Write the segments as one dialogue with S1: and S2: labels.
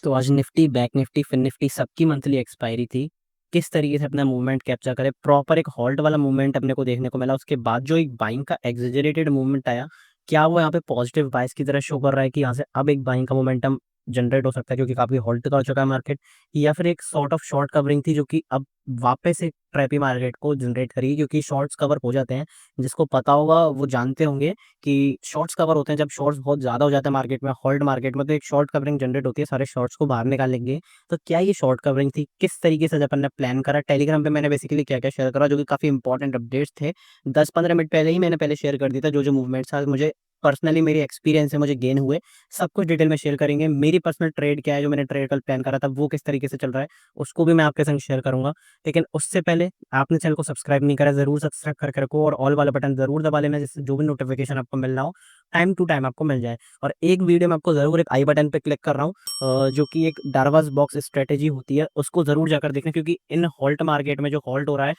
S1: तो आज Nifty, bank Nifty, fin Nifty सबकी मंथली एक्सपायरी थी। किस तरीके से अपना मूवमेंट कैप्चर करें, प्रॉपर एक हॉल्ट वाला मूवमेंट अपने को देखने को मिला। उसके बाद जो एक बाइंग का एग्जेजरेटेड मूवमेंट आया, क्या वो यहाँ पे पॉजिटिव बाइस की तरह शो कर रहा है कि यहाँ से अब एक बाइंग का मोमेंटम जनरेट हो सकता है क्योंकि काफी हॉल्ट कर चुका है मार्केट, या फिर एक सॉर्ट ऑफ शॉर्ट कवरिंग थी जो कि अब वापस एक ट्रैपी मार्केट को जनरेट करेगी, क्योंकि शॉर्ट्स कवर हो जाते हैं। जिसको पता होगा वो जानते होंगे कि शॉर्ट्स कवर होते हैं जब शॉर्ट्स बहुत ज्यादा हो जाते हैं मार्केट में, होल्ड मार्केट में, तो एक शॉर्ट कवरिंग जनरेट होती है, सारे शॉर्ट्स को बाहर निकालेंगे। तो क्या ये शॉर्ट कवरिंग थी, किस तरीके से जब अपन ने प्लान करा, टेलीग्राम पे मैंने बेसिकली क्या क्या शेयर करा जो कि काफी इंपॉर्टेंट अपडेट्स थे। 10-15 मिनट पहले ही मैंने पहले शेयर कर दिया था जो जो मूवमेंट्स था, मुझे पर्सनली मेरी एक्सपीरियंस है, मुझे गेन हुए, सब कुछ डिटेल में शेयर करेंगे। मेरी पर्सनल ट्रेड क्या है, जो मैंने ट्रेड कल प्लान करा था वो किस तरीके से चल रहा है, उसको भी मैं आपके संग शेयर करूंगा। लेकिन उससे पहले आपने चैनल को सब्सक्राइब नहीं करा, जरूर सब्सक्राइब करके रखो और ऑल वाला बटन जरूर दबा लेना, जिससे जो भी नोटिफिकेशन आपको मिलना हो टाइम टू टाइम आपको मिल जाए। और एक वीडियो में आपको जरूर एक आई बटन पे क्लिक कर रहा हूँ, जो कि एक डार्वास बॉक्स स्ट्रेटेजी होती है, उसको जरूर जाकर देखना, क्योंकि इन हॉल्ट मार्केट में जो हॉल्ट हो रहा है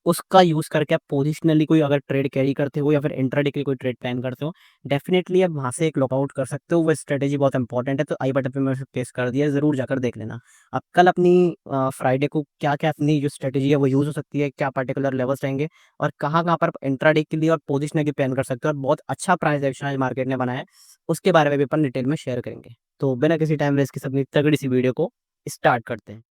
S1: उसका यूज करके आप पोजिशनली कोई अगर ट्रेड कैरी करते हो या फिर इंट्राडे के लिए कोई ट्रेड प्लान करते हो, डेफिनेटली आप वहां से एक लॉकआउट कर सकते हो। वो स्ट्रेटेजी बहुत इंपॉर्टेंट है, तो आई बटन पे मैंने प्लेस कर दिया, जरूर जाकर देख लेना। अब कल अपनी फ्राइडे को क्या क्या अपनी जो स्ट्रेटेजी है वो यूज हो सकती है, क्या पर्टिकुलर लेवल्स रहेंगे और कहाँ पर इंट्राडे के लिए और पोजिशनल के प्लान कर सकते हो, और बहुत अच्छा प्राइस एक्शन आज मार्केट ने बनाया है, उसके बारे में भी अपन डिटेल में शेयर करेंगे। तो बिना किसी टाइम वेस्ट के अपनी तगड़ी सी वीडियो को स्टार्ट करते हैं।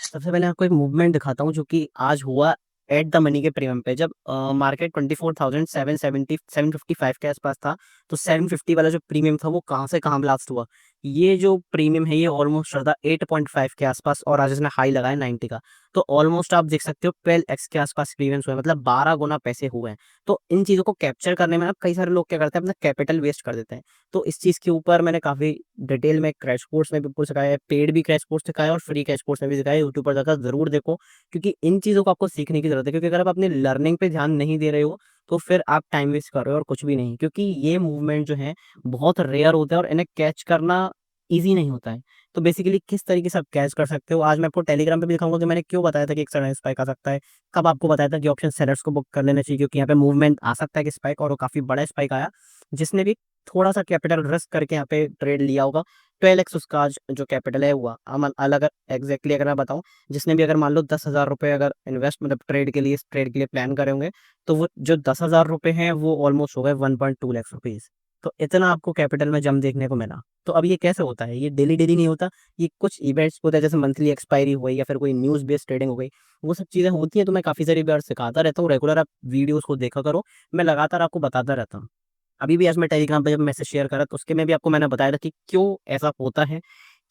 S1: सबसे पहले आपको एक मूवमेंट दिखाता हूँ जो कि आज हुआ एट द मनी के प्रीमियम पे, जब मार्केट 24,770 755 के आसपास था, तो 750 वाला जो प्रीमियम था वो कहाँ से कहाँ ब्लास्ट हुआ। ये जो प्रीमियम है ये ऑलमोस्ट रहा 8.5 के आसपास, और आज इसने हाई लगाया 90 का। तो ऑलमोस्ट आप देख सकते हो 12x के आसपास प्रीमियम्स हुए, मतलब 12 गुना पैसे हुए हैं। तो इन चीजों को कैप्चर करने में अब कई सारे लोग क्या करते हैं, अपना कैपिटल वेस्ट कर देते हैं। तो इस चीज के ऊपर मैंने काफी डिटेल में क्रैश कोर्स में भी कुछ सिखाया है, पेड भी क्रैश कोर्स सिखाया है और फ्री क्रैश कोर्स में भी सिखाया है, यूट्यूब पर जाकर जरूर देखो, क्योंकि इन चीजों को आपको सीखने की जरूरत है। क्योंकि अगर आप अपने लर्निंग पे ध्यान नहीं दे रहे हो तो फिर आप टाइम वेस्ट कर रहे हो और कुछ भी नहीं, क्योंकि ये मूवमेंट जो है बहुत रेयर होता है और इन्हें कैच करना ईजी नहीं होता है। तो बेसिकली किस तरीके से आप कैच कर सकते हो, आज मैं आपको टेलीग्राम पे भी दिखाऊंगा कि मैंने क्यों बताया था कि एक सडन स्पाइक आ सकता है, कब आपको बताया था कि ऑप्शन सेलर्स को बुक कर लेना चाहिए, क्योंकि यहाँ पे मूवमेंट आ सकता है कि स्पाइक, और वो काफी बड़ा स्पाइक आया, जिसने भी थोड़ा सा कैपिटल रिस्क करके यहाँ पे ट्रेड लिया होगा। 12x उसका आज जो कैपिटल है हुआ, हम अलग एग्जैक्टली अगर मैं बताऊं, जिसने भी अगर मान लो 10,000 रुपये अगर इन्वेस्ट मतलब ट्रेड के लिए, इस ट्रेड के लिए प्लान करे होंगे, तो वो जो 10,000 रुपये हैं वो ऑलमोस्ट हो गए 1.2 लाख रुपीज। तो इतना आपको कैपिटल में जम देखने को मिला। तो अब ये कैसे होता है, ये डेली डेली नहीं होता, ये कुछ इवेंट्स होता है, जैसे मंथली एक्सपायरी हो गई या फिर कोई न्यूज बेस्ड ट्रेडिंग हो गई, वो सब चीजें होती हैं। तो मैं काफी सारी बार सिखाता रहता हूँ, रेगुलर आप वीडियोस को देखा करो, मैं लगातार आपको बताता रहता हूँ। अभी भी आज मैं टेलीग्राम पे जब मैसेज शेयर करा तो उसके में भी आपको मैंने बताया था कि क्यों ऐसा होता है,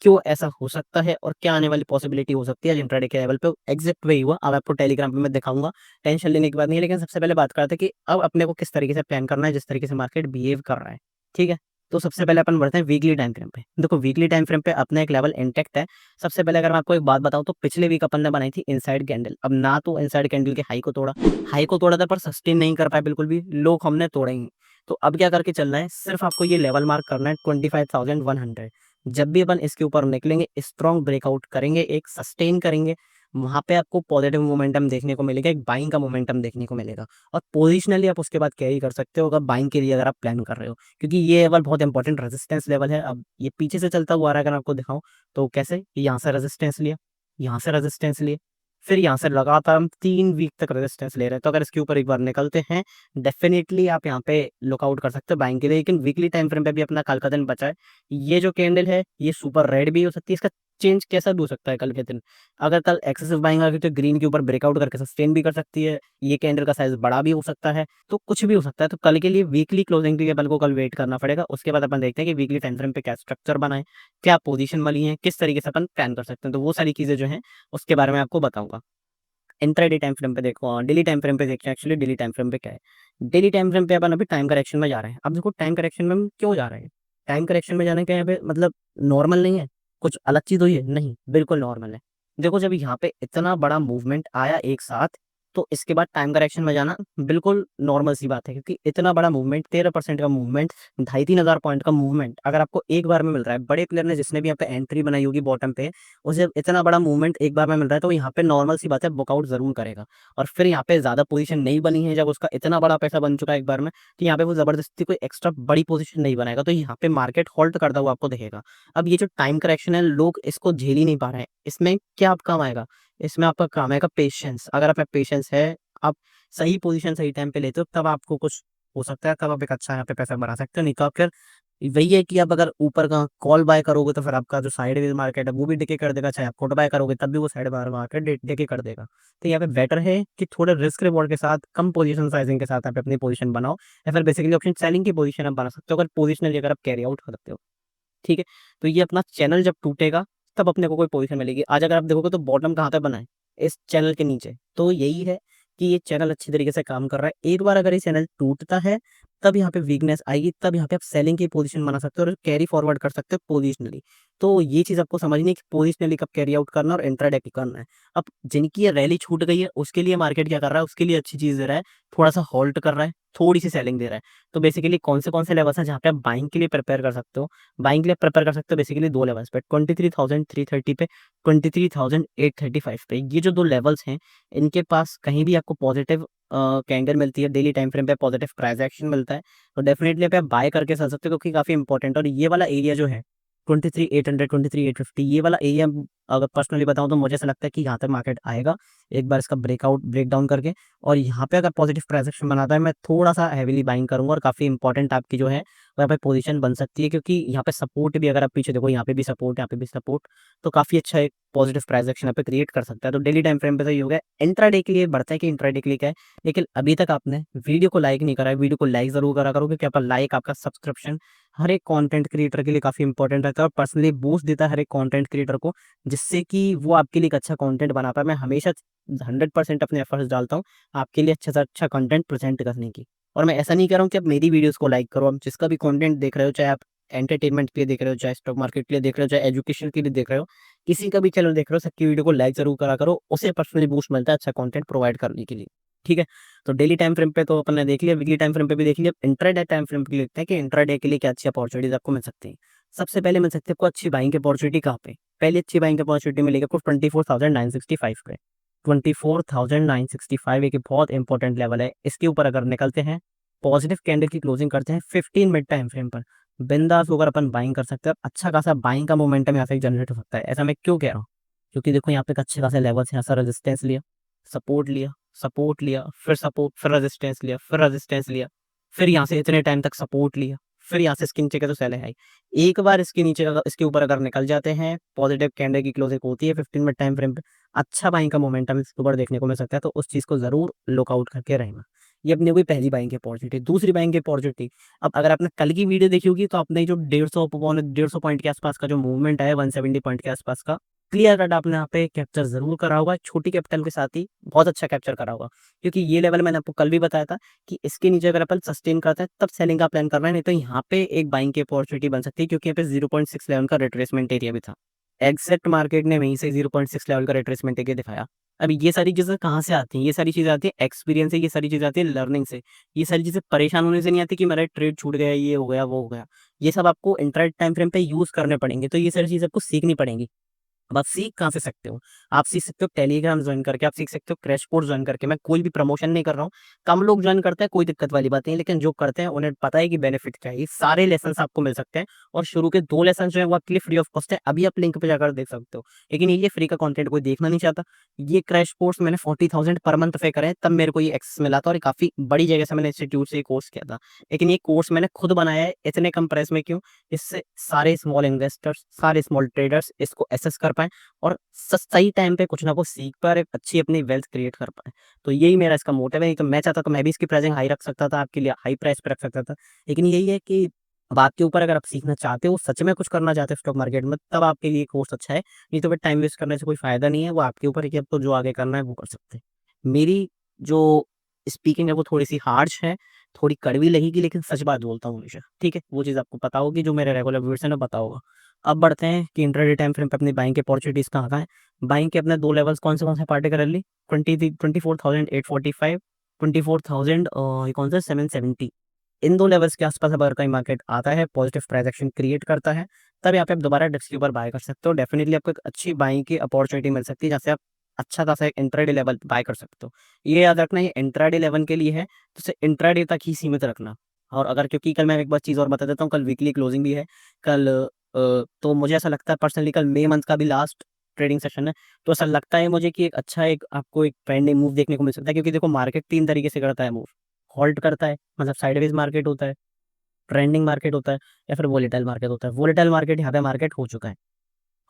S1: क्यों ऐसा हो सकता है, और क्या आने वाली पॉसिबिलिटी हो सकती है। आज इंट्राडे के लेवल पे एग्जैक्ट वही हुआ, अब आपको टेलीग्राम पे मैं दिखाऊंगा, टेंशन लेने की बात नहीं है। लेकिन सबसे पहले बात करते हैं कि अब अपने को किस तरीके से प्लान करना है, जिस तरीके से मार्केट बिहेव कर रहा है। ठीक है, तो सबसे पहले अपन बढ़ते हैं वीकली टाइम फ्रेम पे। देखो वीकली टाइम फ्रेम पे अपना एक लेवल इंटेक्ट है। सबसे पहले अगर मैं आपको एक बात बताऊं तो पिछले वीक अपन ने बनाई थी इनसाइड कैंडल, अब ना तो इनसाइड कैंडल के हाई को तोड़ा था पर सस्टेन नहीं कर पाया बिल्कुल भी, लो हमने तोड़े ही। तो अब क्या करके चलना है, सिर्फ आपको ये लेवल मार्क करना है 25,100। जब भी अपन इसके ऊपर निकलेंगे, स्ट्रॉन्ग ब्रेकआउट करेंगे, एक सस्टेन करेंगे, वहां पे आपको पॉजिटिव मोमेंटम देखने को मिलेगा, एक बाइंग का मोमेंटम देखने को मिलेगा। और पोजिशनली आप उसके बाद कैरी कर सकते हो अगर बाइंग के लिए अगर आप प्लान कर रहे हो, क्योंकि ये लेवल बहुत इंपॉर्टेंट रेजिस्टेंस लेवल है। अब ये पीछे से चलता हुआ आ रहा है, अगर आपको दिखाऊं तो कैसे, यहाँ से रेजिस्टेंस लिया, यहाँ से रेजिस्टेंस लिए, फिर यहाँ से लगातार हम 3 वीक तक रेजिस्टेंस ले रहे हैं। तो अगर इसके ऊपर एक बार निकलते हैं, डेफिनेटली आप यहाँ पे लुकआउट कर सकते हो बाइंग के लिए। लेकिन वीकली टाइम फ्रेम पे भी अपना कल का दिन बचा है। ये जो कैंडल है ये सुपर रेड भी हो सकती है, इसका चेंज कैसा भी हो सकता है कल के दिन। अगर कल एक्सेसिव बाइंग आ गई तो ग्रीन के ऊपर ब्रेकआउट करके सस्टेन भी कर सकती है, ये कैंडल का साइज बड़ा भी हो सकता है, तो कुछ भी हो सकता है। तो कल के लिए वीकली क्लोजिंग के लिए अपन को कल वेट करना पड़ेगा, उसके बाद अपन देखते हैं कि वीकली टाइम फ्रेम पे क्या स्ट्रक्चर बनाए, क्या पोजीशन वाली है, किस तरीके से अपन प्लान कर सकते हैं। तो वो सारी चीजें जो है उसके बारे में आपको बताऊंगा। इंट्राडे टाइम फ्रेम पे देखो, डेली टाइम फ्रेम पे देखते हैं एक्चुअली डेली टाइम फ्रेम पे क्या है। डेली टाइम फ्रेम पे अपन अभी टाइम करेक्शन में जा रहे हैं। अब देखो टाइम करेक्शन में हम क्यों जा रहे हैं, टाइम करेक्शन में जाने का यहाँ पे मतलब नॉर्मल नहीं है, कुछ अलग चीज हुई है, नहीं बिल्कुल नॉर्मल है। देखो जब यहाँ पे इतना बड़ा मूवमेंट आया एक साथ, तो इसके बाद टाइम करेक्शन में जाना बिल्कुल नॉर्मल सी बात है, क्योंकि इतना बड़ा मूवमेंट 13% का मूवमेंट, 2,500 पॉइंट का मूवमेंट अगर आपको एक बार में मिल रहा है, बड़े प्लेयर ने जिसने भी यहाँ पे एंट्री बनाई होगी बॉटम पे, उसे इतना बड़ा मूवमेंट एक बार में मिल रहा है, तो यहाँ पे नॉर्मल सी बात है बुकआउट जरूर करेगा। और फिर यहाँ पे ज्यादा पोजीशन नहीं बनी है, जब उसका इतना बड़ा पैसा बन चुका है एक बार में, तो यहाँ पे वो जबरदस्ती कोई एक्स्ट्रा बड़ी पोजीशन नहीं बनाएगा, तो यहाँ पे मार्केट होल्ड करता हुआ आपको दिखेगा। अब ये जो टाइम करेक्शन है, लोग इसको झेल ही नहीं पा रहे हैं। इसमें क्या आप काम आएगा? इसमें आपका काम आएगा पेशेंस। अगर आप में पेशेंस है, आप सही पोजीशन सही टाइम पे लेते हो, तब आपको कुछ हो सकता है, तब आप एक अच्छा यहाँ पे पैसा बना सकते हो। नहीं तो आप फिर वही है कि आप अगर ऊपर का कॉल बाय करोगे, तो फिर आपका जो साइडवेज मार्केट है वो भी डिके कर देगा, चाहे आप पुट बाय करोगे तब भी वो साइड बाय मार्केट डिके कर देगा। तो यहाँ पे बेटर है कि थोड़े रिस्क रिवॉर्ड के साथ, कम पोजीशन साइजिंग के साथ आप अपनी पोजीशन बनाओ, या फिर बेसिकली ऑप्शन सेलिंग की पोजीशन आप बना सकते हो, अगर पोजिशनली अगर आप कैरी आउट करते हो। ठीक है, तो ये अपना चैनल जब टूटेगा, तब अपने को कोई पोजीशन मिलेगी। आज अगर आप देखोगे तो बॉटम कहाँ पे बना है? इस चैनल के नीचे। तो यही है कि ये चैनल अच्छी तरीके से काम कर रहा है। एक बार अगर ये चैनल टूटता है, तब यहाँ पे वीकनेस आएगी, तब यहाँ पे आप सेलिंग की पोजीशन बना सकते हो और कैरी फॉरवर्ड कर सकते हो पोजिशनली। तो ये चीज आपको समझनी है कि पोजिशनली कब कैरी आउट करना और इंट्राडे कब करना है। अब जिनकी ये रैली छूट गई है, उसके लिए मार्केट क्या कर रहा है? उसके लिए अच्छी चीज दे रहा है, थोड़ा सा होल्ड कर रहा है, थोड़ी सी सेलिंग दे रहा है। तो बेसिकली कौन से लेवल्स हैं जहाँ पे आप बाइंग के लिए प्रिपेयर कर सकते हो? बाइंग के लिए प्रिपेयर कर सकते हो बेसिकली दो लेवल्स पे, 23,330 पे, 23,835 पे। ये जो दो लेवल्स हैं, इनके पास कहीं भी आपको पॉजिटिव कैंडल मिलती है, डेली टाइम फ्रेम पे पॉजिटिव प्राइस एक्शन मिलता है, तो डेफिनेटली आप बाय करके चल सकते हो, क्योंकि काफी इंपॉर्टेंट। और ये वाला एरिया जो है 23,800 23,850, ये वाला एरिया अगर पर्सनली बताऊं तो मुझे ऐसा लगता है कि यहाँ तक मार्केट आएगा एक बार इसका ब्रेकआउट ब्रेक डाउन करके। और यहाँ पे अगर पॉजिटिव प्राइस एक्शन बनाता है, मैं थोड़ा सा हैवीली बाइंग करूंगा, और काफी इंपॉर्टेंट आपकी जो है वहाँ पे पोजीशन बन सकती है, क्योंकि यहाँ पे सपोर्ट भी, अगर आप पीछे देखो, यहाँ पे भी सपोर्ट, यहाँ पे भी सपोर्ट, तो काफी अच्छा एक पॉजिटिव प्राइस एक्शन यहाँ पे क्रिएट कर सकता है। तो डेली टाइम फ्रेम पे तो ये हो गया। इंट्राडे के लिए बढ़ता है कि इंट्राडे के लिए क्या है, लेकिन अभी तक आपने वीडियो को लाइक नहीं करा है, वीडियो को लाइक जरूर करा करो, क्योंकि आपका लाइक, आपका सब्सक्रिप्शन हर एक कंटेंट क्रिएटर के लिए काफी इंपॉर्टेंट रहता है, और पर्सनली बूस्ट देता है हर एक कंटेंट क्रिएटर को, जिससे कि वो आपके लिए एक अच्छा कंटेंट बना पाए। मैं हमेशा 100% अपने एफर्ट्स डालता हूँ आपके लिए अच्छा से अच्छा कंटेंट प्रेजेंट करने की। और मैं ऐसा नहीं कह रहा हूँ कि आप मेरी वीडियोस को लाइक करो, आप जिसका भी कंटेंट देख रहे हो, चाहे आप एंटरटेनमेंट के लिए देख रहे हो, चाहे स्टॉक मार्केट के लिए देख रहे हो, चाहे एजुकेशन के लिए देख रहे हो, किसी का भी चैनल देख रहे हो, सबकी वीडियो को लाइक जरूर करा करो, उसे पर्सनली बूस्ट मिलता है अच्छा कंटेंट प्रोवाइड करने के लिए। ठीक है, तो डेली टाइम फ्रेम पे तो अपन ने देख लिया, वीकली टाइम फ्रेम पे भी देख लिया। इंट्राडे टाइम फ्रेम पे देखते हैं कि इंट्राडे के लिए क्या अच्छी अपॉर्चुनिटीज आपको मिल सकती है। सबसे पहले मिल सकती है आपको अच्छी बाइंग की अपॉर्चुनिटी कहाँ पे? पहली अच्छी बाइंग की अपॉर्चुनिटी मिलेगी आपको 24,965 पे। 24,965 एक बहुत इंपॉर्टेंट लेवल है। इसके ऊपर अगर निकलते हैं, पॉजिटिव कैंडल की क्लोजिंग करते हैं 15 मिनट टाइम फ्रेम पर, बिंदास होकर अपन बाइंग कर सकते हैं। अच्छा खासा बाइंग का मोमेंटम यहाँ से जनरेट हो सकता है। ऐसा मैं क्यों कह रहा हूँ? क्योंकि देखो यहाँ पे एक अच्छे खासे लेवल्स हैं, यहाँ से रेजिस्टेंस लिया, सपोर्ट लिया, सपोर्ट लिया, फिर सपोर्ट, फिर रेजिस्टेंस लिया, फिर रेजिस्टेंस लिया, फिर यहाँ से इतने टाइम तक सपोर्ट लिया, फिर यहाँ से इसके नीचे का तो सेल है। एक बार इसके नीचे इसके ऊपर अगर निकल जाते हैं, पॉजिटिव कैंडल की क्लोजिंग होती है 15 मिनट टाइम फ्रेम पे, अच्छा बाइंग का मोमेंटम इसके ऊपर देखने को मिल सकता है, तो उस चीज को जरूर लुकआउट करके रहना। ये अपनी कोई पहली बाइंग की अपॉर्चुनिटी। दूसरी बाइंग की अपॉर्चुनिटी, अब अगर आपने कल की वीडियो देखी होगी, तो आपने जो 150 पॉइंट के आसपास का जो मूवमेंट है, 170 पॉइंट के आसपास का, क्लियर कट आपने यहाँ पे कैप्चर जरूर करा होगा, छोटी कैपिटल के साथ ही बहुत अच्छा कैप्चर करा होगा। क्योंकि ये लेवल मैंने आपको कल भी बताया था कि इसके नीचे अगर अपन सस्टेन करते हैं, तब सेलिंग का प्लान करना है, नहीं तो यहाँ पे एक बाइंग की अपॉर्चुनिटी बन सकती है, क्योंकि यहाँ पे 0.6 का रिट्रेसमेंट एरिया भी था। एग्जैक्ट मार्केट ने वहीं से 0.6 लेवल का रिट्रेसमेंट एरिया दिखाया। अब ये सारी चीजें कहाँ से आती हैं? ये सारी चीजें आती है एक्सपीरियंस से, ये सारी चीजें आती है लर्निंग से। ये सारी चीजें परेशान होने से नहीं आती कि मेरा ट्रेड छूट गया, ये हो गया, वो हो गया। ये सब आपको इंटरनेट टाइम फ्रेम पे यूज करने पड़ेंगे, तो ये सारी चीजें आपको सीखनी पड़ेंगी। अब आप सीख कहाँ से सकते हो? आप सीख सकते हो टेलीग्राम ज्वाइन करके, आप सीख सकते हो क्रैश कोर्स ज्वाइन करके। मैं कोई भी प्रमोशन नहीं कर रहा हूँ, कम लोग ज्वाइन करते हैं, कोई दिक्कत वाली बात नहीं, लेकिन जो करते हैं उन्हें पता है कि बेनिफिट क्या है। ये सारे लेसन आपको मिल सकते हैं, और शुरू के 2 लेसन जो है वो आपके लिए फ्री ऑफ कॉस्ट है, अभी आप लिंक पे जाकर देख सकते हो। लेकिन ये फ्री का कंटेंट कोई देखना नहीं चाहता। ये क्रैश कोर्स मैंने 40,000 पर मंथ पे करे, तब मेरे को ये एक्सेस मिला था, और ये काफी बड़ी जगह से मैंने इंस्टीट्यूट से कोर्स किया था। लेकिन ये कोर्स मैंने खुद बनाया है, इतने कम प्राइस में क्यों? इससे सारे स्मॉल इन्वेस्टर्स, सारे स्मॉल ट्रेडर्स इसको एसेस कर पाए, और सही टाइम पे कुछ ना कुछ सीख पाए, और एक अच्छी अपनी वेल्थ क्रिएट कर पाए। तो यही मेरा इसका मोटिव है। नहीं तो मैं चाहता तो मैं भी इसकी प्राइसिंग हाई रख सकता था, आपके लिए हाई प्राइस पे रख सकता था। लेकिन यही है कि बात के ऊपर अगर आप सीखना चाहते हो, सच में कुछ करना चाहते हो स्टॉक मार्केट में, तब आपके लिए कोर्स अच्छा है। नहीं तो फिर टाइम वेस्ट करने से कोई फायदा नहीं है। वो आपके ऊपर है कि आपको जो आगे करना है वो कर सकते हैं। मेरी जो स्पीकिंग है वो थोड़ी सी हार्श है, थोड़ी कड़वी लगेगी, लेकिन सच बात बोलता हूँ हमेशा। ठीक है, वो चीज़ आपको पता होगी, जो मेरे रेगुलर व्यूअर्स हैं ना, पता होगा। अब बढ़ते हैं कि इंट्राडे टाइम फ्रेम पे अपनी बाइंग की अपॉर्चुनिटीज कहाँ कहाँ है। बाइंग के अपने दो लेवल्स कौन से पार्टिकुलरली 24,845, 24,000 ये कौन सा 770, इन दो लेवल्स के आसपास अगर कहीं मार्केट आता है, पॉजिटिव प्राइस एक्शन क्रिएट करता है, तब यहाँ पे आप दोबारा डिप्स के ऊपर बाय कर सकते हो। डेफिनेटली आपको एक अच्छी बाइंग की अपॉर्चुनिटी मिल सकती है, जहाँ से आप अच्छा खासा एक इंट्राडे लेवल बाय कर सकते हो। ये याद रखना, ये इंट्राडे लेवल के लिए है, तो इसे इंट्राडे तक ही सीमित रखना। और अगर, क्योंकि कल मैं एक बार चीज़ और बता देता हूँ, कल वीकली क्लोजिंग भी है कल। तो मुझे ऐसा लगता है पर्सनली कल मई मंथ का भी लास्ट ट्रेडिंग सेशन है, तो ऐसा लगता है मुझे कि एक अच्छा एक आपको एक ट्रेंडिंग मूव देखने को मिल सकता है। क्योंकि देखो मार्केट तीन तरीके से करता है मूव, हॉल्ट करता है मतलब साइडवेज मार्केट होता है, ट्रेंडिंग मार्केट होता है, या फिर वोलेटाइल मार्केट होता है। वोलेटाइल मार्केट यहाँ पे मार्केट हो चुका है,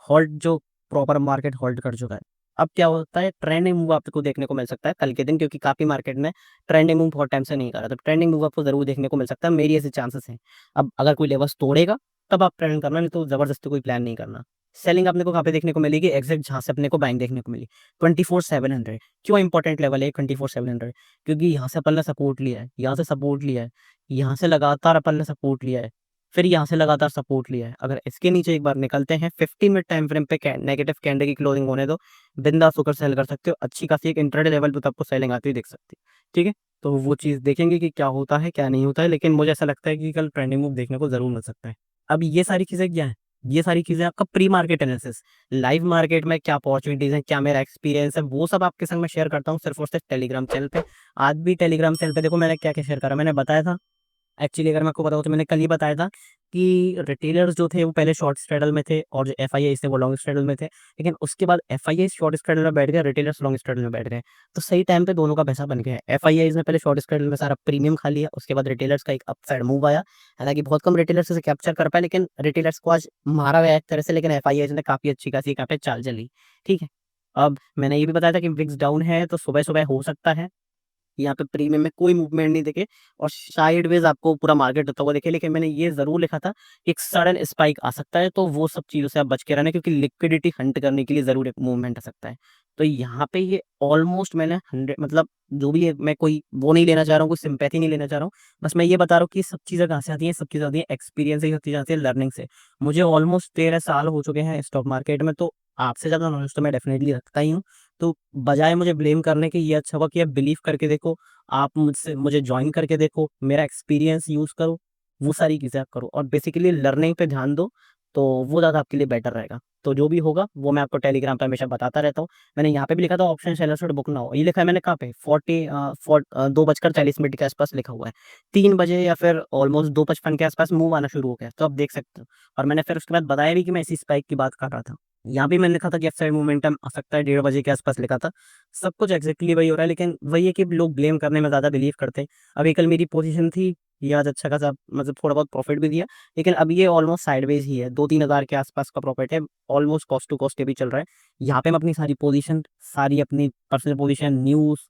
S1: हॉल्ट जो प्रॉपर मार्केट हॉल्ट कर चुका है। अब क्या होता है, ट्रेंडिंग मूव आपको देखने को मिल सकता है कल के दिन, क्योंकि काफी मार्केट में ट्रेंडिंग मूव बहुत टाइम से नहीं कर रहा, तो ट्रेंडिंग मूव आपको जरूर देखने को मिल सकता है, मेरी ऐसे चांसेस हैं। अब अगर कोई लेवल्स तोड़ेगा तब आप ट्रेंड करना, नहीं तो जबरदस्ती कोई प्लान नहीं करना। सेलिंग अपने को कहाँ पे देखने को मिलेगी, एग्जैक्ट जहां से अपने को बाइंग देखने को मिली 24,700। क्यों इंपॉर्टेंट लेवल है 24,700, क्योंकि यहाँ से अपन ने सपोर्ट लिया है, यहाँ से सपोर्ट लिया है, यहाँ से लगातार अपन ने सपोर्ट लिया है, फिर यहाँ से लगातार सपोर्ट लिया है। अगर इसके नीचे एक बार निकलते हैं 50 मिनट टाइम फ्रेम पे नेगेटिव कैंडल की क्लोजिंग होने दो, बिंदास होकर सेल कर सकते हो। अच्छी खासी एक इंट्राडे लेवल पे तो आपको सेलिंग आती हुई दिख सकती है। ठीक है, तो वो चीज़ देखेंगे कि क्या होता है क्या नहीं होता है, लेकिन मुझे ऐसा लगता है कि कल ट्रेंडिंग मूव देखने को जरूर मिल सकता है। अब ये सारी चीज़ें क्या है, ये सारी चीज़ें आपका pre market analysis, live market में क्या अपॉर्चुनिटीज़ हैं, क्या मेरा एक्सपीरियंस है, वो सब आपके संग मैं शेयर करता हूँ सिर्फ और सिर्फ टेलीग्राम चैनल पे। आज भी टेलीग्राम चैनल पे देखो मैंने क्या क्या शेयर करा, मैंने बताया था एक्चुअली, अगर मैं आपको बताऊँ तो मैंने कल ही बताया था कि रिटेलर्स जो थे वो पहले शॉर्ट स्ट्रेडल में थे, और जो एफआईआईस थे वो लॉन्ग स्ट्रेडल में थे, लेकिन उसके बाद एफआईआईस शॉर्ट स्ट्रेडल में बैठ गए, रिटेलर्स लॉन्ग स्ट्रेडल में बैठ गए। तो सही टाइम पे दोनों का पैसा बन गया है। एफआईआईस ने पहले शॉर्ट स्ट्रेडल में सारा प्रीमियम खा लिया, उसके बाद रिटेलर्स का एक अपसाइड मूव आया। हालांकि बहुत कम रिटेलर्स से कैप्चर कर पाए, लेकिन रिटेलर्स को आज मारा गया एक तरह से, लेकिन एफआईआईस ने काफी अच्छी खासी यहाँ पे चाल चली। ठीक है, अब मैंने ये भी बताया था कि विक्स डाउन है, तो सुबह सुबह हो सकता है यहाँ पे प्रीमियम में कोई मूवमेंट नहीं दिखे और साइडवेज आपको पूरा मार्केट होता हुआ दिखे, लेकिन मैंने ये जरूर लिखा था कि एक सडन स्पाइक आ सकता है, तो वो सब चीजों से आप बच के रहना, क्योंकि लिक्विडिटी हंट करने के लिए जरूर एक मूवमेंट आ सकता है। तो यहाँ पे ये ऑलमोस्ट मैंने 100 मतलब जो भी है, मैं कोई वो नहीं लेना चाह रहा हूँ, कोई सिंपैथी नहीं लेना चाह रहा हूँ, बस मैं ये बता रहा हूँ कि ये सब चीजें कहाँ से आती हैं, सब चीजें आती हैं एक्सपीरियंस से, सब चीजें आती है लर्निंग से। मुझे ऑलमोस्ट 13 साल हो चुके हैं स्टॉक मार्केट में, तो आपसे ज्यादा नॉलेज तो मैं डेफिनेटली रखता ही हूँ। तो बजाय मुझे ब्लेम करने के, ये अच्छा हुआ कि आप बिलीव करके देखो, आप मुझसे मुझे ज्वाइन करके देखो, मेरा एक्सपीरियंस यूज़ करो, वो सारी चीज़ें आप करो और बेसिकली लर्निंग पे ध्यान दो, तो वो ज़्यादा आपके लिए बेटर रहेगा। तो जो भी होगा वो मैं आपको टेलीग्राम पे हमेशा बताता रहता हूँ। मैंने यहाँ पे भी लिखा था ऑप्शन सेलर्स और बुक ना हो, ये लिखा है मैंने कहाँ पे 2:40 के आसपास लिखा हुआ है। 3 बजे या फिर ऑलमोस्ट 2:55 के आसपास मूव आना शुरू हो गया, तो आप देख सकते हो। और मैंने फिर उसके बाद बताया भी कि मैं इसी स्पाइक की बात कर रहा था। यहाँ भी मैंने लिखा था कि एफ साइड मोमेंटम आ सकता है, 1:30 बजे के आसपास लिखा था। सब कुछ एग्जैक्टली वही हो रहा है, लेकिन वही है कि लोग ब्लेम करने में ज़्यादा बिलीव करते हैं। अभी कल मेरी पोजीशन थी, ये आज अच्छा खासा मतलब थोड़ा बहुत प्रॉफिट भी दिया, लेकिन अब ये ऑलमोस्ट साइडवेज ही है, 2-3 हज़ार के आसपास का प्रॉफिट है, ऑलमोस्ट कॉस्ट टू कॉस्ट भी चल रहा है। यहाँ पे मैं अपनी सारी पोजीशन, सारी अपनी पर्सनल पोजीशन, न्यूज़,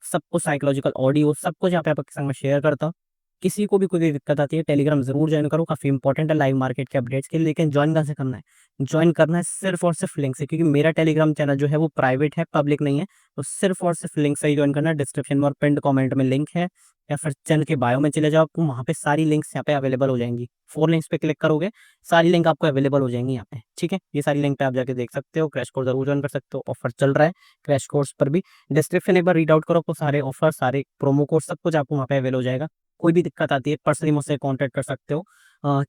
S1: सब कुछ साइकोलॉजिकल ऑडियो, सब कुछ यहाँ पे आपके संग में शेयर करता हूँ। किसी को भी कोई दिक्कत आती है टेलीग्राम जरूर ज्वाइन करो, काफी इंपॉर्टेंट है लाइव मार्केट के अपडेट्स के लिए। लेकिन ज्वाइन कहाँ से करना है, ज्वाइन करना है सिर्फ और सिर्फ लिंक से, क्योंकि मेरा टेलीग्राम चैनल जो है वो प्राइवेट है, पब्लिक नहीं है। तो सिर्फ और सिर्फ लिंक से ही ज्वाइन करना है, डिस्क्रिप्शन में और पिंड कमेंट में लिंक है, या फिर चैनल के बायो में चले जाओ, आपको वहाँ पे सारी लिंक्स यहाँ पे अवेलेबल हो जाएंगी। 4 लिंक्स पे क्लिक करोगे, सारी लिंक आपको अवेलेबल हो जाएंगी यहाँ पे। ठीक है, ये सारी लिंक पे आप जाके देख सकते हो, क्रैश कोर्स जरूर ज्वाइन कर सकते हो, ऑफर चल रहा है क्रैश कोर्स पर भी। डिस्क्रिप्शन एक बार रीड आउट करो, आपको सारे ऑफर, सारे प्रोमो कोड, सब कुछ आपको वहाँ पे अवेलेबल हो जाएगा। कोई भी दिक्कत आती है पर्सनली मुझसे कांटेक्ट कर सकते हो।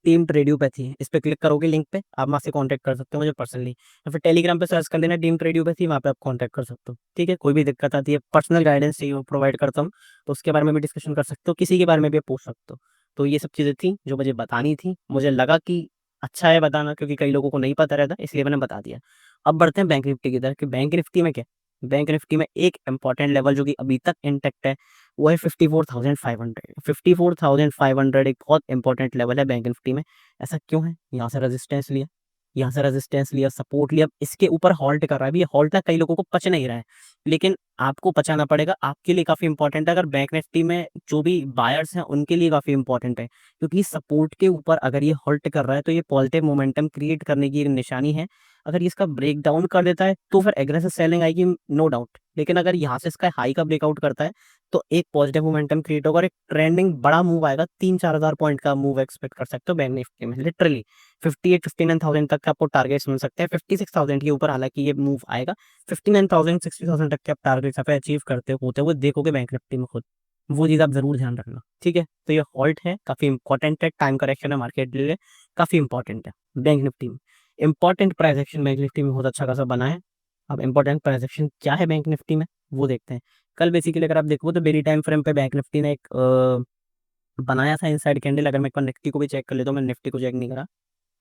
S1: टीम ट्रेडियोपैथी इस पे क्लिक करोगे लिंक पे, आप वहाँ से कांटेक्ट कर सकते हो मुझे पर्सनली, या फिर टेलीग्राम पे सर्च कर लेना टीम ट्रेडियोपैथी, वहाँ पे आप कांटेक्ट कर सकते हो। ठीक है, कोई भी दिक्कत आती है, पर्सनल गाइडेंस चाहिए वो प्रोवाइड करता हूँ, तो उसके बारे में भी डिस्कशन कर सकते हो, किसी के बारे में भी आप पूछ सकते हो। तो ये सब चीज़ें थी जो मुझे बतानी थी, मुझे लगा कि अच्छा है बताना, क्योंकि कई लोगों को नहीं पता रहता, इसलिए मैंने बता दिया। अब बढ़ते हैं बैंक निफ्टी की तरफ, कि बैंक निफ्टी में क्या, बैंक निफ्टी में एक इंपॉर्टेंट लेवल जो कि अभी तक इंटेक्ट है, वो है 54,500। 54,500 एक बहुत इंपॉर्टेंट लेवल है बैंक निफ्टी में। ऐसा क्यों है, यहाँ से रेजिस्टेंस लिया, यहाँ से रेजिस्टेंस लिया, सपोर्ट लिया, अब इसके ऊपर हॉल्ट कर रहा है। अभी ये हॉल्ट ना कई लोगों को पच नहीं रहा है, लेकिन आपको पचाना पड़ेगा, आपके लिए काफी इंपॉर्टेंट है। अगर बैंक निफ्टी में जो भी बायर्स हैं उनके लिए काफी इंपॉर्टेंट है, क्योंकि सपोर्ट के ऊपर अगर ये हॉल्ट कर रहा है तो ये पॉजिटिव मोमेंटम क्रिएट करने की एक निशानी है। अगर ये इसका ब्रेकडाउन कर देता है तो फिर एग्रेसिव सेलिंग आएगी, नो डाउट। लेकिन अगर यहाँ से इसका हाई का ब्रेकआउट करता है तो एक पॉजिटिव मोमेंटम क्रिएट होगा और एक ट्रेंडिंग बड़ा मूव आएगा, 3-4 हज़ार पॉइंट का मूव एक्सपेक्ट कर सकते हो बैंक निफ्टी में। लिटरली 58-59,000 तक का आपको टारगेट्स मिल सकते हैं, 56,000 के ऊपर हालांकि ये मूव आएगा। 59,000 60,000 तक के आप टारगेट्स यहाँ पे अचीव करते होते हुए देखोगे बैंक निफ्टी में खुद। वो चीज़ आप जरूर ध्यान रखना, ठीक है। तो ये हॉल्ट है, काफी इंपॉर्टेंट है, टाइम करेक्शन है मार्केट के लिए, काफी इंपॉर्टेंट है बैंक निफ्टी में। Important price action bank Nifty में बहुत अच्छा खासा बना है। अब इंपॉर्टेंट प्राइस एक्शन क्या है बैंक निफ्टी में वो देखते हैं। कल बेसिकली अगर आप देखो तो डेली टाइम फ्रेम पे बैंक निफ्टी ने एक बनाया था इनसाइड कैंडल। अगर मैं एक बार निफ्टी को भी चेक कर लेता हूँ, मैं निफ्टी को चेक नहीं करा,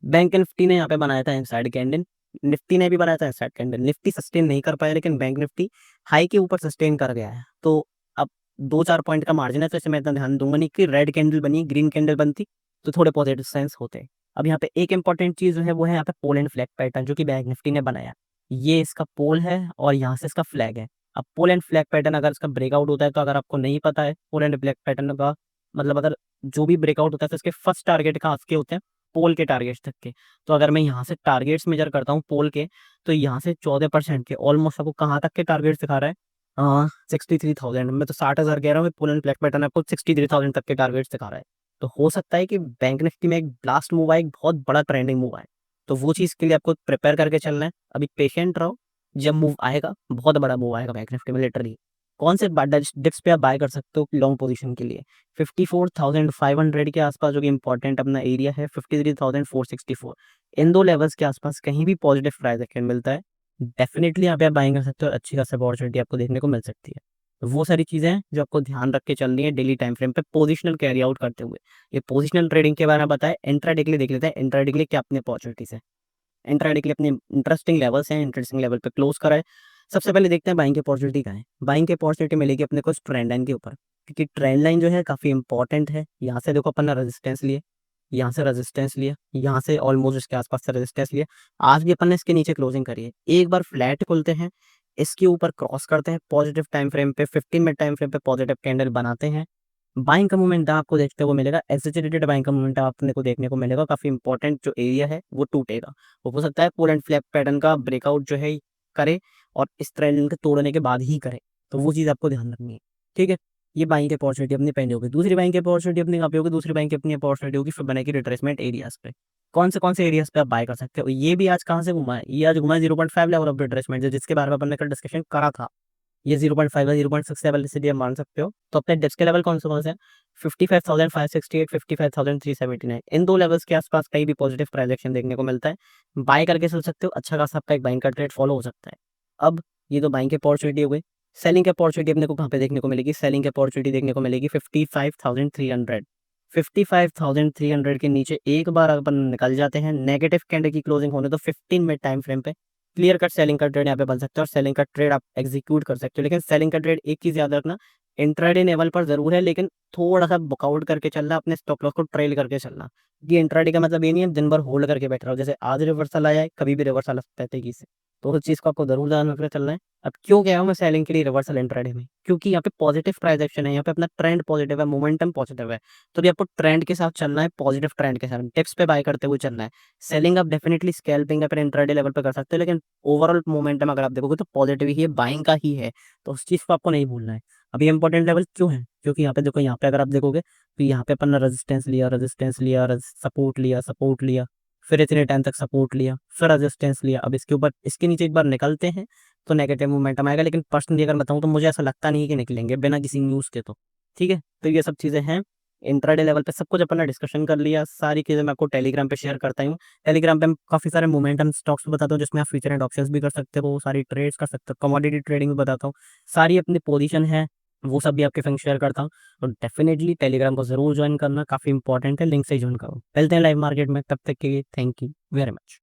S1: बैंक निफ्टी ने यहाँ पे बनाया था इनसाइड कैंडल, निफ्टी ने भी बनाया था इनसाइड कैंडल। निफ्टी सस्टेन नहीं कर पाया लेकिन बैंक निफ्टी हाई के ऊपर सस्टेन कर गया है। तो अब 2-4 पॉइंट का मार्जिन है, तो इसमें इतना ध्यान दूंगा नहीं कि रेड कैंडल बनी ग्रीन कैंडल बनती तो थोड़े पॉजिटिव सेंस होते। अब यहाँ पे एक इंपॉर्टेंट चीज जो है वो है यहाँ पे पोल एंड फ्लैग पैटर्न जो कि बैंक निफ्टी ने बनाया। ये इसका पोल है और यहाँ से इसका फ्लैग है। अब पोल एंड फ्लैग पैटर्न अगर इसका ब्रेकआउट होता है, तो अगर आपको नहीं पता है पोल एंड फ्लैग पैटर्न का मतलब, अगर जो भी ब्रेकआउट होता है तो इसके फर्स्ट टारगेट कहाँ के होते हैं, पोल के टारगेट्स तक के। तो अगर मैं यहाँ से टारगेट्स मेजर करता हूँ पोल के, तो यहाँ से 14% के ऑलमोस्ट आपको कहाँ तक के टारगेट्स दिखा रहा है, 63,000। मैं तो 60,000 कह रहा हूँ, पोल एंड फ्लैग पैटर्न आपको 63,000 तक के टारगेट्स दिखा रहा है। तो हो सकता है कि बैंक निफ्टी में एक ब्लास्ट मूव आए, एक बहुत बड़ा ट्रेंडिंग मूव आए। तो वो चीज़ के लिए आपको प्रिपेयर करके चलना है, अभी पेशेंट रहो, जब मूव आएगा बहुत बड़ा मूव आएगा बैंक निफ्टी में लिटरली। कौन से डिप्स पे आप बाय कर सकते हो लॉन्ग पोजीशन के लिए, 54,500 के आसपास जो कि इंपॉर्टेंट अपना एरिया है, 53,464, इन दो लेवल्स के आसपास कहीं भी पॉजिटिव प्राइस एक्शन मिलता है, डेफिनेटली यहाँ पे आप बाइंग कर सकते हो और अच्छी खासी अपॉर्चुनिटी आपको देखने को मिल सकती है। तो वो सारी चीज़ें हैं जो आपको ध्यान रख के चलनी है डेली टाइम फ्रेम पे पोजिशनल कैरी आउट करते हुए। ये पोजिशनल ट्रेडिंग के बारे में बताया, इंट्राडे के लिए देख लेते हैं इंट्राडे के लिए क्या अपनी अपॉर्चुनिटीज है। इंट्राडे के लिए अपने इंटरेस्टिंग लेवल्स हैं, इंटरेस्टिंग लेवल पे क्लोज करा है। सबसे पहले देखते हैं बाइंग की अपॉर्चुनिटी क्या है। बाइंग की अपॉर्चुनिटी मिलेगी अपने को ट्रेंड लाइन के ऊपर, क्योंकि ट्रेंड लाइन जो है काफी इंपॉर्टेंट है। यहाँ से देखो अपन ने रेजिस्टेंस लिए, यहाँ से रेजिस्टेंस लिया, यहाँ से ऑलमोस्ट इसके आसपास से रेजिस्टेंस लिया, आज भी अपन ने इसके नीचे क्लोजिंग करी है। एक बार फ्लैट खुलते हैं, इसके ऊपर क्रॉस करते हैं, पॉजिटिव टाइम फ्रेम पे 15 मिनट टाइम फ्रेम पे पॉजिटिव कैंडल बनाते हैं, बाइंग का मोमेंटम आपको देखते हुए मिलेगा, एसोसिएटेड बाइंग का मोमेंटम आपने को देखने को मिलेगा। काफी इंपॉर्टेंट जो एरिया है वो टूटेगा, वो हो सकता है पुल एंड फ्लैग पैटर्न का ब्रेकआउट जो है करे और इस ट्रेंड के तोड़ने के बाद ही करे। तो वो चीज आपको ध्यान रखनी है, ठीक है। ये बाइंग की अपॉर्चुनिटी अपनी पहले होगी। दूसरी बाइंग की अपॉर्चुनिटी अपनी कहाँ पे होगी, दूसरी बाइंग की अपनी अपॉर्चुनिटी होगी फिर बनेगी रिट्रेसमेंट एरियाज पे। कौन से एरियाज पे आप बाय कर सकते हो, ये भी आज कहाँ से घुमा है, ये आज घुमा है 0.5 लेवल ऑफ रिट्रेसमेंट, जिसके बारे में अपन ने कल डिस्कशन करा था। ये 0.5 है, 0.6 लेवल इसलिए मान सकते हो। तो अपने डिप्स के लेवल कौन से हैं, 55,568, 55,379, इन दो लेवल्स के आसपास कहीं भी पॉजिटिव प्राइस एक्शन देखने को मिलता है, बाय करके चल सकते हो। अच्छा खासा आपका एक बाइंग का ट्रेड फॉलो हो सकता है। अब ये तो बाइंग की अपॉर्चुनिटी हो गई। सेलिंग की अपॉर्चुनिटी अपने को कहाँ पे देखने को मिलेगी, सेलिंग की अपॉर्चुनिटी देखने को मिलेगी 55,300। 55,300 के नीचे एक बार अपन निकल जाते हैं, नेगेटिव कैंडल की क्लोजिंग होने तो 15 मिनट टाइम फ्रेम पे क्लियर कट सेलिंग का ट्रेड यहाँ पे बन सकता है और सेलिंग का ट्रेड आप एग्जीक्यूट कर सकते हो। लेकिन सेलिंग का ट्रेड एक चीज याद रखना, इंट्राडे लेवल पर जरूर है लेकिन थोड़ा सा बुकआउट करके चलना, अपने स्टॉप लॉस को ट्रेल करके चलना। ये इंट्राडे का मतलब ये नहीं है दिन भर होल्ड करके बैठ रहा हो, जैसे आज रिवर्सल आया है कभी भी रिवर्सल आ सकता है तेजी से, तो उस चीज को आपको जरूर ध्यान रखकर चलना है। अब क्यों गया हूँ मैं सेलिंग के लिए रिवर्सल इंट्राडे में, क्योंकि यहाँ पे पॉजिटिव प्राइस एक्शन है, यहाँ पे अपना ट्रेंड पॉजिटिव है, मोमेंटम पॉजिटिव है। तो भी आपको ट्रेंड के साथ चलना है, पॉजिटिव ट्रेंड के साथ टिप्स पे बाय करते हुए चलना है। सेलिंग आप डेफिनेटली स्कैल्पिंग या फिर इंट्राडे लेवल पे कर सकते हो, लेकिन ओवरऑल मोमेंटम अगर आप देखोगे तो पॉजिटिव ही है, बाइंग का ही है। तो उस चीज को आपको नहीं भूलना है। अभी इंपॉर्टेंट लेवल क्यों है, क्योंकि यहाँ पे देखो, यहाँ पे अगर आप देखोगे तो यहाँ पे अपन ने रेजिस्टेंस लिया, रेजिस्टेंस लिया, सपोर्ट लिया, सपोर्ट लिया, फिर इतने टाइम तक सपोर्ट लिया, फिर रेजिस्टेंस लिया। अब इसके ऊपर इसके नीचे एक बार निकलते हैं तो नेगेटिव मोमेंटम आएगा, लेकिन पर्सनली अगर बताऊं तो मुझे ऐसा लगता नहीं है कि निकलेंगे बिना किसी न्यूज़ के। तो ठीक है, तो ये सब चीज़ें हैं इंट्राडे लेवल पे, सब कुछ अपन ने डिस्कशन कर लिया। सारी चीज़ें मैं आपको टेलीग्राम पे शेयर करता हूँ। टेलीग्राम पे हम काफ़ी सारे मोमेंटम स्टॉक्स भी बताता हूँ जिसमें आप फ्यूचर एंड ऑप्शंस भी कर सकते हो, सारी ट्रेड्स कर सकते हो, कमोडिटी ट्रेडिंग भी बताता हूँ, सारी अपनी पोजीशन है वो सब भी आपके संग शेयर करता हूँ। और डेफिनेटली टेलीग्राम को जरूर ज्वाइन करना, काफ़ी इंपॉर्टेंट है, लिंक से ज्वाइन करो। मिलते हैं लाइव मार्केट में, तब तक के लिए थैंक यू वेरी मच।